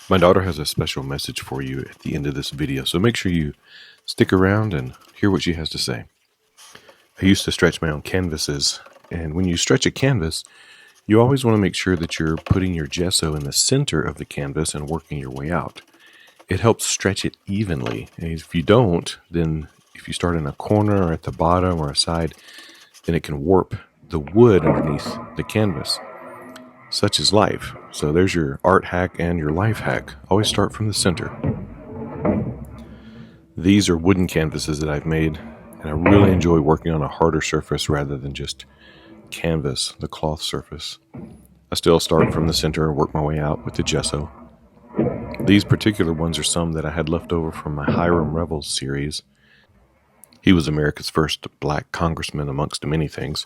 My daughter has a special message for you at the end of this video, so make sure you stick around and hear what she has to say. I used to stretch my own canvases, and when you stretch a canvas, you always want to make sure that you're putting your gesso in the center of the canvas and working your way out. It helps stretch it evenly. And if you don't, then if you start in a corner or at the bottom or a side, then it can warp the wood underneath the canvas. Such is life. So there's your art hack and your life hack. Always start from the center. These are wooden canvases that I've made, and I really enjoy working on a harder surface rather than just canvas, the cloth surface. I still start from the center and work my way out with the gesso. These particular ones are some that I had left over from my Hiram Revels series. He was America's first black congressman amongst many things.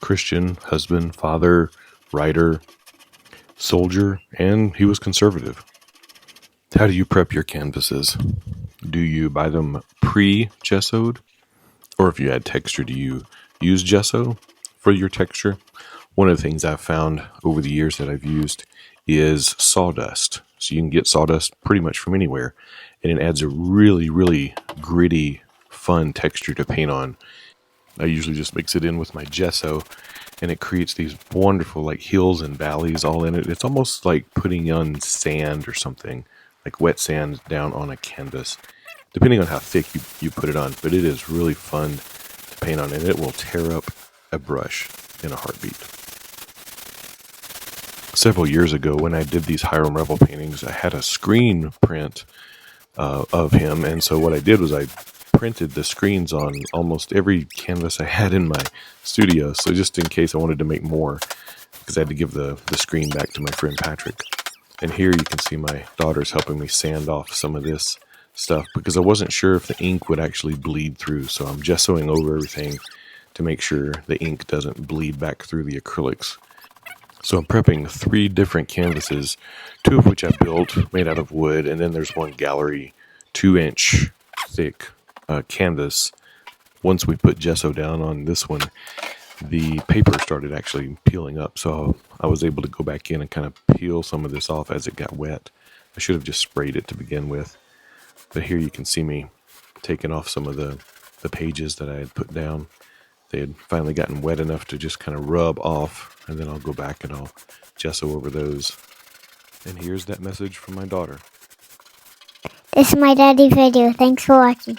Christian, husband, father, writer, soldier, and he was conservative. How do you prep your canvases? Do you buy them pre-gessoed? Or if you add texture, do you use gesso for your texture? One of the things I've found over the years that I've used is sawdust. So you can get sawdust pretty much from anywhere, and it adds a really, really gritty, fun texture to paint on. I usually just mix it in with my gesso, and it creates these wonderful like hills and valleys all in it. It's almost like putting on sand or something, like wet sand down on a canvas, depending on how thick you put it on. But it is really fun to paint on, and it will tear up a brush in a heartbeat. Several years ago, when I did these Hiram Revel paintings, I had a screen print of him, and so what I did was I printed the screens on almost every canvas I had in my studio, so just in case I wanted to make more, because I had to give the screen back to my friend Patrick. And here you can see my daughter's helping me sand off some of this stuff, because I wasn't sure if the ink would actually bleed through, so I'm gessoing over everything to make sure the ink doesn't bleed back through the acrylics. So I'm prepping 3 different canvases, 2 of which I built, made out of wood, and then there's one gallery 2-inch thick canvas. Once we put gesso down on this one, the paper started actually peeling up, so I was able to go back in and kind of peel some of this off as it got wet. I should have just sprayed it to begin with, but here you can see me taking off some of the pages that I had put down. They had finally gotten wet enough to just kind of rub off, and then I'll go back and I'll gesso over those. And here's that message from my daughter. This is my daddy video. Thanks for watching.